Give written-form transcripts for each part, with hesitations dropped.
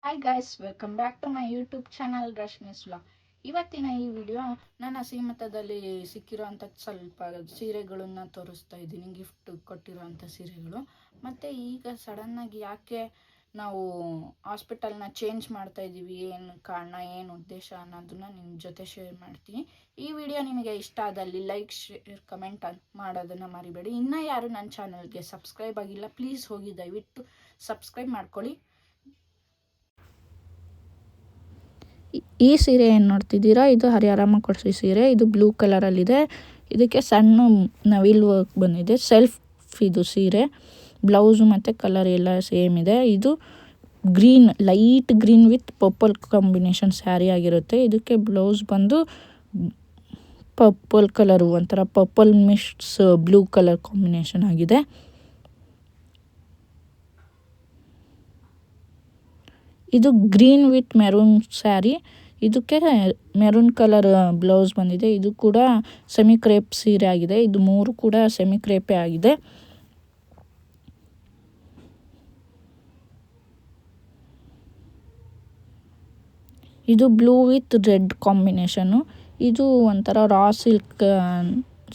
Hi guys, welcome back to my YouTube channel Rashmi's vlog. ಇವತ್ತಿನ ಈ video ನನ್ನ ಸೀಮತದಲ್ಲಿ ಸಿಕ್ಕಿರೋಂಥ ಸ್ವಲ್ಪ ಸೀರೆಗಳನ್ನು ತೋರಿಸ್ತಾ ಇದ್ದೀನಿ, ಗಿಫ್ಟ್ ಕೊಟ್ಟಿರೋಂಥ ಸೀರೆಗಳು. ಮತ್ತು ಈಗ ಸಡನ್ನಾಗಿ ಯಾಕೆ ನಾವು ಹಾಸ್ಪಿಟಲ್ನ ಚೇಂಜ್ ಮಾಡ್ತಾ ಇದ್ದೀವಿ, ಏನು ಕಾರಣ, ಏನು ಉದ್ದೇಶ ಅನ್ನೋದನ್ನ ನಿಮ್ಮ ಜೊತೆ ಶೇರ್ ಮಾಡ್ತೀನಿ. ಈ ವಿಡಿಯೋ ನಿಮಗೆ ಇಷ್ಟ ಆದಲ್ಲಿ ಲೈಕ್, ಶೇರ್, ಕಮೆಂಟ್ ಮಾಡೋದನ್ನು ಮರಿಬೇಡಿ. ಇನ್ನೂ ಯಾರು ನನ್ನ ಚಾನಲ್ಗೆ ಸಬ್ಸ್ಕ್ರೈಬ್ ಆಗಿಲ್ಲ, ಪ್ಲೀಸ್ ಹೋಗಿ ದಯವಿಟ್ಟು ಸಬ್ಸ್ಕ್ರೈಬ್ ಮಾಡ್ಕೊಳ್ಳಿ. ಈ ಸೀರೆ ಏನು ನೋಡ್ತಿದ್ದೀರಾ, ಇದು ಹರಿಹರಮ್ಮ ಕೊಡಿಸಿ ಸೀರೆ. ಇದು ಬ್ಲೂ ಕಲರಲ್ಲಿದೆ. ಇದಕ್ಕೆ ಸಣ್ಣ ನವಿಲ್ ವರ್ಕ್ ಬಂದಿದೆ. ಸೆಲ್ಫ್ ಇದು ಸೀರೆ. ಬ್ಲೌಸು ಮತ್ತು ಕಲರ್ ಎಲ್ಲ ಸೇಮ್ ಇದೆ. ಇದು green, light green with purple combination sari ಆಗಿರುತ್ತೆ. ಇದಕ್ಕೆ ಬ್ಲೌಸ್ ಬಂದು ಪರ್ಪಲ್ ಕಲರು, ಒಂಥರ purple mix blue colour combination ಆಗಿದೆ. ಇದು ಗ್ರೀನ್ ವಿತ್ ಮೆರೂನ್ ಸ್ಯಾರಿ. ಇದಕ್ಕೆ ಮೆರೂನ್ ಕಲರ್ ಬ್ಲೌಸ್ ಬಂದಿದೆ. ಇದು ಕೂಡ ಸೆಮಿ ಕ್ರೇಪ್ ಸೀರೆ ಆಗಿದೆ. ಇದು ಮೂರು ಕೂಡ ಸೆಮಿ ಕ್ರೇಪೇ ಆಗಿದೆ. ಇದು ಬ್ಲೂ ವಿತ್ ರೆಡ್ ಕಾಂಬಿನೇಷನ್ನು. ಇದು ಒಂಥರ ರಾ ಸಿಲ್ಕ್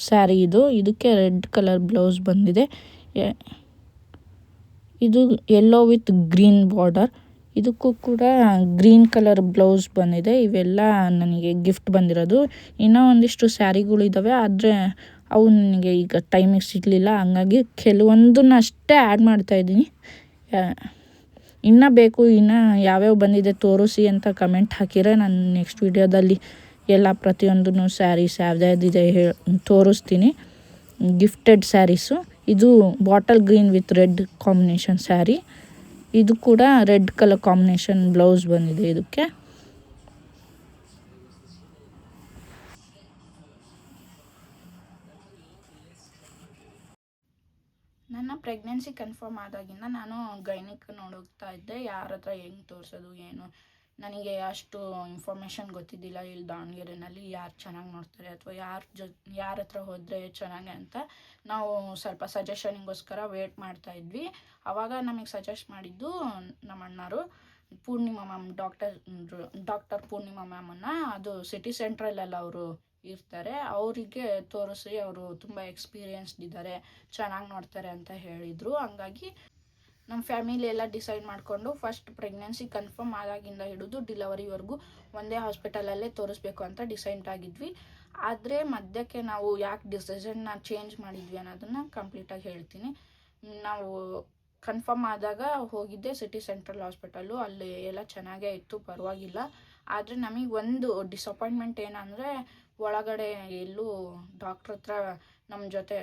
ಸ್ಯಾರಿ. ಇದಕ್ಕೆ ರೆಡ್ ಕಲರ್ ಬ್ಲೌಸ್ ಬಂದಿದೆ. ಇದು ಯೆಲ್ಲೋ ವಿತ್ ಗ್ರೀನ್ ಬಾರ್ಡರ್. ಇದಕ್ಕೂ ಕೂಡ ಗ್ರೀನ್ ಕಲರ್ ಬ್ಲೌಸ್ ಬಂದಿದೆ. ಇವೆಲ್ಲ ನನಗೆ ಗಿಫ್ಟ್ ಬಂದಿರೋದು. ಇನ್ನೂ ಒಂದಿಷ್ಟು ಸ್ಯಾರಿಗಳಿದ್ದಾವೆ, ಆದರೆ ಅವು ನನಗೆ ಈಗ ಟೈಮಿಗೆ ಸಿಗಲಿಲ್ಲ. ಹಂಗಾಗಿ ಕೆಲವೊಂದನ್ನ ಅಷ್ಟೇ ಆ್ಯಡ್ ಮಾಡ್ತಾಯಿದ್ದೀನಿ. ಇನ್ನೂ ಬೇಕು, ಇನ್ನೂ ಯಾವ್ಯಾವ ಬಂದಿದೆ ತೋರಿಸಿ ಅಂತ ಕಮೆಂಟ್ ಹಾಕಿದರೆ ನಾನು ನೆಕ್ಸ್ಟ್ ವಿಡಿಯೋದಲ್ಲಿ ಎಲ್ಲ ಪ್ರತಿಯೊಂದೂ ಸ್ಯಾರೀಸ್ ಯಾವ್ದಾವ್ದಿದೆ ತೋರಿಸ್ತೀನಿ. ಗಿಫ್ಟೆಡ್ ಸ್ಯಾರೀಸು. ಇದು bottle green with red combination sari. ಇದು ಕೂಡ ರೆಡ್ ಕಲರ್ ಕಾಂಬಿನೇಷನ್ ಬ್ಲೌಸ್ ಬಂದಿದೆ ಇದಕ್ಕೆ. ನನ್ನ ಪ್ರೆಗ್ನೆನ್ಸಿ ಕನ್ಫರ್ಮ್ ಆದಾಗಿಂದ ನಾನು ಗೈನಿಕ್ ನೋಡೋಗ್ತಾ ಇದ್ದೆ, ಯಾರ ಹತ್ರ ಹೆಂಗೆ ತೋರಿಸೋದು ಏನು. ನನಗೆ ಅಷ್ಟು ಇನ್ಫಾರ್ಮೇಷನ್ ಗೊತ್ತಿದ್ದಿಲ್ಲ. ಇಲ್ಲಿ ದಾವಣಗೆರೆಯಲ್ಲಿ ಯಾರು ಚೆನ್ನಾಗಿ ನೋಡ್ತಾರೆ ಅಥವಾ ಯಾರ ಹತ್ರ ಹೋದರೆ ಚೆನ್ನಾಗಿ ಅಂತ ನಾವು ಸ್ವಲ್ಪ ಸಜೆಷನಿಗೋಸ್ಕರ ವೇಟ್ ಮಾಡ್ತಾಯಿದ್ವಿ. ಆವಾಗ ನಮಗೆ ಸಜೆಸ್ಟ್ ಮಾಡಿದ್ದು ನಮ್ಮ ಅಣ್ಣರು, ಪೂರ್ಣಿಮಾ ಮ್ಯಾಮ್, ಡಾಕ್ಟರ್ ಪೂರ್ಣಿಮಾ ಮ್ಯಾಮನ್ನು. ಅದು ಸಿಟಿ ಸೆಂಟ್ರಲ್ಲೆಲ್ಲ ಅವರು ಇರ್ತಾರೆ. ಅವರಿಗೆ ತೋರಿಸಿ, ಅವರು ತುಂಬ ಎಕ್ಸ್ಪೀರಿಯನ್ಸ್ಡ್ ಇದ್ದಾರೆ, ಚೆನ್ನಾಗಿ ನೋಡ್ತಾರೆ ಅಂತ ಹೇಳಿದರು. ಹಂಗಾಗಿ ನಮ್ಮ ಫ್ಯಾಮಿಲಿ ಎಲ್ಲ ಡಿಸೈಡ್ ಮಾಡಿಕೊಂಡು ಫಸ್ಟ್ ಪ್ರೆಗ್ನೆನ್ಸಿ ಕನ್ಫರ್ಮ್ ಆದಾಗಿಂದ ಹಿಡಿದು ಡಿಲವರಿವರೆಗೂ ಒಂದೇ ಹಾಸ್ಪಿಟಲಲ್ಲೇ ತೋರಿಸ್ಬೇಕು ಅಂತ ಡಿಸೈಡ್ ಆಗಿದ್ವಿ. ಆದರೆ ಮಧ್ಯಕ್ಕೆ ನಾವು ಯಾಕೆ ಡಿಸಿಷನ್ನ ಚೇಂಜ್ ಮಾಡಿದ್ವಿ ಅನ್ನೋದನ್ನು ಕಂಪ್ಲೀಟಾಗಿ ಹೇಳ್ತೀನಿ. ನಾವು ಕನ್ಫರ್ಮ್ ಆದಾಗ ಹೋಗಿದ್ದೆ ಸಿಟಿ ಸೆಂಟ್ರಲ್ ಹಾಸ್ಪಿಟಲ್ಲು. ಅಲ್ಲಿ ಎಲ್ಲ ಚೆನ್ನಾಗೇ ಇತ್ತು, ಪರವಾಗಿಲ್ಲ. ಆದರೆ ನಮಗೆ ಒಂದು ಡಿಸಪಾಯಿಂಟ್ಮೆಂಟ್ ಏನಂದರೆ, ಒಳಗಡೆ ಎಲ್ಲೂ ಡಾಕ್ಟ್ರ್ ಹತ್ರ ನಮ್ಮ ಜೊತೆ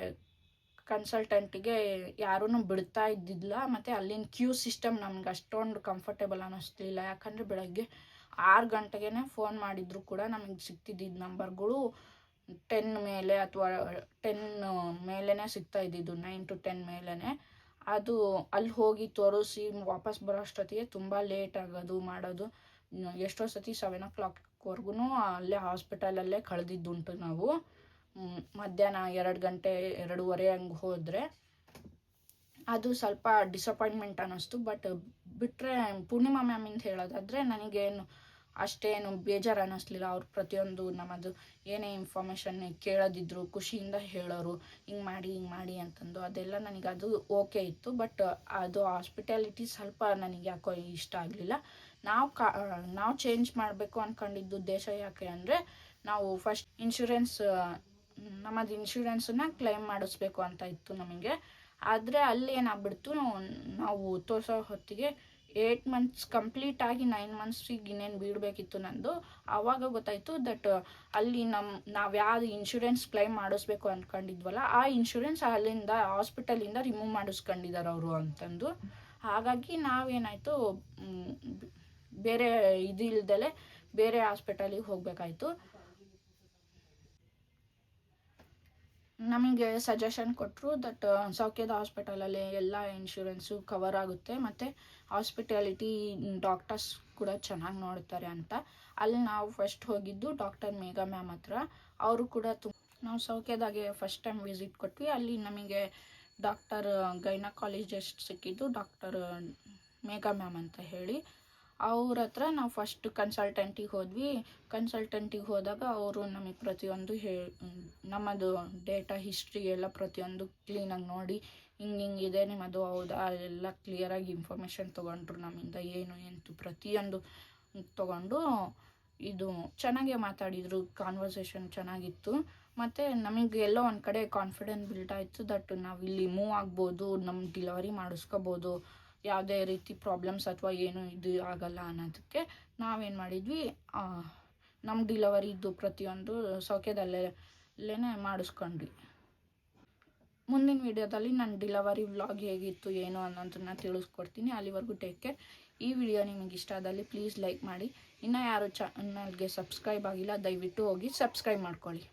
ಕನ್ಸಲ್ಟೆಂಟಿಗೆ ಯಾರೂ ಬಿಡ್ತಾ ಇದ್ದಿದ್ದಿಲ್ಲ. ಮತ್ತು ಅಲ್ಲಿನ ಕ್ಯೂ ಸಿಸ್ಟಮ್ ನಮ್ಗೆ ಅಷ್ಟೊಂದು ಕಂಫರ್ಟೇಬಲ್ ಅನ್ನಿಸ್ಲಿಲ್ಲ. ಯಾಕಂದರೆ ಬೆಳಗ್ಗೆ 6 ಗಂಟೆಗೆ ಫೋನ್ ಮಾಡಿದ್ರು ಕೂಡ ನಮಗೆ ಸಿಗ್ತಿದ್ದಿದ್ದು ನಂಬರ್ಗಳು 10 ಮೇಲೆ ಅಥವಾ 10 ಮೇಲೇ ಸಿಗ್ತಾ ಇದ್ದಿದ್ದು, 9 to 10 ಮೇಲೇ. ಅದು ಅಲ್ಲಿ ಹೋಗಿ ತೋರಿಸಿ ವಾಪಸ್ ಬರೋ ಅಷ್ಟೊತ್ತಿಗೆ ತುಂಬ ಲೇಟ್ ಆಗೋದು ಮಾಡೋದು. ಎಷ್ಟೋ ಸತಿ 7 o'clockವರೆಗೂ ಅಲ್ಲೇ ಹಾಸ್ಪಿಟಲಲ್ಲೇ ಕಳೆದಿದ್ದುಂಟು ನಾವು. ಮಧ್ಯಾಹ್ನ 2 ಗಂಟೆ 2:30 ಹಂಗೆ ಹೋದರೆ ಅದು ಸ್ವಲ್ಪ ಡಿಸಪಾಯಿಂಟ್ಮೆಂಟ್ ಅನ್ನಿಸ್ತು. ಬಟ್ ಬಿಟ್ಟರೆ ಪೂರ್ಣಿಮಾ ಮ್ಯಾಮಿಂದ ಹೇಳೋದಾದರೆ ನನಗೇನು ಅಷ್ಟೇನು ಬೇಜಾರು ಅನ್ನಿಸ್ಲಿಲ್ಲ. ಅವ್ರು ಪ್ರತಿಯೊಂದು ನಮ್ಮದು ಏನೇ ಇನ್ಫಾರ್ಮೇಷನ್ ಕೇಳೋದಿದ್ರು ಖುಷಿಯಿಂದ ಹೇಳೋರು, ಹಿಂಗೆ ಮಾಡಿ ಅಂತಂದು. ಅದೆಲ್ಲ ನನಗೆ ಅದು ಓಕೆ ಇತ್ತು. ಬಟ್ ಅದು ಹಾಸ್ಪಿಟಾಲಿಟಿ ಸ್ವಲ್ಪ ನನಗೆ ಯಾಕೋ ಇಷ್ಟ ಆಗಲಿಲ್ಲ. ನಾವು ಚೇಂಜ್ ಮಾಡಬೇಕು ಅಂದ್ಕೊಂಡಿದ್ದು ಉದ್ದೇಶ ಯಾಕೆ ಅಂದರೆ, ನಾವು ಫಸ್ಟ್ ನಮ್ಮದು ಇನ್ಶೂರೆನ್ಸನ್ನ ಕ್ಲೈಮ್ ಮಾಡಿಸ್ಬೇಕು ಅಂತ ಇತ್ತು ನಮಗೆ. ಆದರೆ ಅಲ್ಲಿ ಏನಾಗ್ಬಿಡ್ತು, ನಾವು ತೋರಿಸೋ ಹೊತ್ತಿಗೆ 8 months ಕಂಪ್ಲೀಟ್ ಆಗಿ 9 monthಸಿಗೆ ಇನ್ನೇನು ಬಿಡಬೇಕಿತ್ತು ನಂದು. ಆವಾಗ ಗೊತ್ತಾಯಿತು ದಟ್ ಅಲ್ಲಿ ನಾವು ಯಾವುದು ಇನ್ಶೂರೆನ್ಸ್ ಕ್ಲೈಮ್ ಮಾಡಿಸ್ಬೇಕು ಅಂದ್ಕೊಂಡಿದ್ವಲ್ಲ, ಆ ಇನ್ಶೂರೆನ್ಸ್ ಅಲ್ಲಿಂದ ಹಾಸ್ಪಿಟಲಿಂದ ರಿಮೂವ್ ಮಾಡಿಸ್ಕೊಂಡಿದ್ದಾರೆ ಅವರು ಅಂತಂದು. ಹಾಗಾಗಿ ನಾವೇನಾಯಿತು, ಬೇರೆ ಇಲ್ದಲೆ ಬೇರೆ ಹಾಸ್ಪಿಟಲಿಗೆ ಹೋಗಬೇಕಾಯ್ತು. ನಮಗೆ ಸಜೆಷನ್ ಕೊಟ್ಟರು ದಟ್ ಸೌಖ್ಯದ ಹಾಸ್ಪಿಟಲಲ್ಲಿ ಎಲ್ಲ ಇನ್ಶೂರೆನ್ಸು ಕವರ್ ಆಗುತ್ತೆ, ಮತ್ತು ಹಾಸ್ಪಿಟಾಲಿಟಿ ಡಾಕ್ಟರ್ಸ್ ಕೂಡ ಚೆನ್ನಾಗಿ ನೋಡ್ತಾರೆ ಅಂತ. ಅಲ್ಲಿ ನಾವು ಫಸ್ಟ್ ಹೋಗಿದ್ದು ಡಾಕ್ಟರ್ ಮೇಘಾ ಮ್ಯಾಮ್ ಹತ್ರ. ಅವರು ಕೂಡ ನಾವು ಸೌಖ್ಯದಾಗೆ ಫಸ್ಟ್ ಟೈಮ್ ವಿಸಿಟ್ ಕೊಟ್ವಿ. ಅಲ್ಲಿ ನಮಗೆ ಡಾಕ್ಟರ್ ಗೈನಕಾಲಜಿಸ್ಟ್ ಸಿಕ್ಕಿದ್ದು ಡಾಕ್ಟರ್ ಮೇಘಾ ಮ್ಯಾಮ್ ಅಂತ ಹೇಳಿ. ಅವ್ರ ಹತ್ರ ನಾವು ಫಸ್ಟ್ ಕನ್ಸಲ್ಟೆಂಟಿಗೆ ಹೋದಾಗ ಅವರು ನಮಗೆ ಪ್ರತಿಯೊಂದು ನಮ್ಮದು ಡೇಟಾ ಹಿಸ್ಟ್ರಿ ಎಲ್ಲ ಪ್ರತಿಯೊಂದು ಕ್ಲೀನಾಗಿ ನೋಡಿ ಹಿಂಗಿದೆ ನಿಮ್ಮದು ಹೌದಾ ಎಲ್ಲ ಕ್ಲಿಯರಾಗಿ ಇನ್ಫಾರ್ಮೇಷನ್ ತೊಗೊಂಡ್ರು ನಮ್ಮಿಂದ ಏನು ಎಂತು ಪ್ರತಿಯೊಂದು ತೊಗೊಂಡು ಇದು ಚೆನ್ನಾಗೇ ಮಾತಾಡಿದರು. ಕಾನ್ವರ್ಸೇಷನ್ ಚೆನ್ನಾಗಿತ್ತು. ಮತ್ತು ನಮಗೆ ಎಲ್ಲೋ ಒಂದು ಕಡೆ ಕಾನ್ಫಿಡೆನ್ಸ್ ಬಿಲ್ಡ್ ಆಯಿತು ದಟ್ ನಾವು ಇಲ್ಲಿ ಮೂವ್ ಆಗ್ಬೋದು, ನಮ್ಮ ಡಿಲಿವರಿ ಮಾಡಿಸ್ಕೋಬೋದು, ಯಾವುದೇ ರೀತಿ ಪ್ರಾಬ್ಲಮ್ಸ್ ಅಥವಾ ಏನು ಇದು ಆಗಲ್ಲ ಅನ್ನೋದಕ್ಕೆ ನಾವೇನು ಮಾಡಿದ್ವಿ, ನಮ್ಮ ಡಿಲಿವರಿದು ಪ್ರತಿಯೊಂದು ಸೌಖ್ಯದಲ್ಲೇ ಮಾಡಿಸ್ಕೊಂಡ್ವಿ. ಮುಂದಿನ ವಿಡಿಯೋದಲ್ಲಿ ನನ್ನ ಡಿಲಿವರಿ ವ್ಲಾಗ್ ಹೇಗಿತ್ತು ಏನು ಅನ್ನೋದನ್ನು ತಿಳಿಸ್ಕೊಡ್ತೀನಿ. ಅಲ್ಲಿವರೆಗೂ ಟೇಕ್ ಕೇರ್. ಈ ವಿಡಿಯೋ ನಿಮಗೆ ಇಷ್ಟ ಆದಲ್ಲಿ ಪ್ಲೀಸ್ ಲೈಕ್ ಮಾಡಿ. ಇನ್ನೂ ಯಾರು ಚಾನಲ್ಗೆ ಸಬ್ಸ್ಕ್ರೈಬ್ ಆಗಿಲ್ಲ ದಯವಿಟ್ಟು ಹೋಗಿ ಸಬ್ಸ್ಕ್ರೈಬ್ ಮಾಡ್ಕೊಳ್ಳಿ.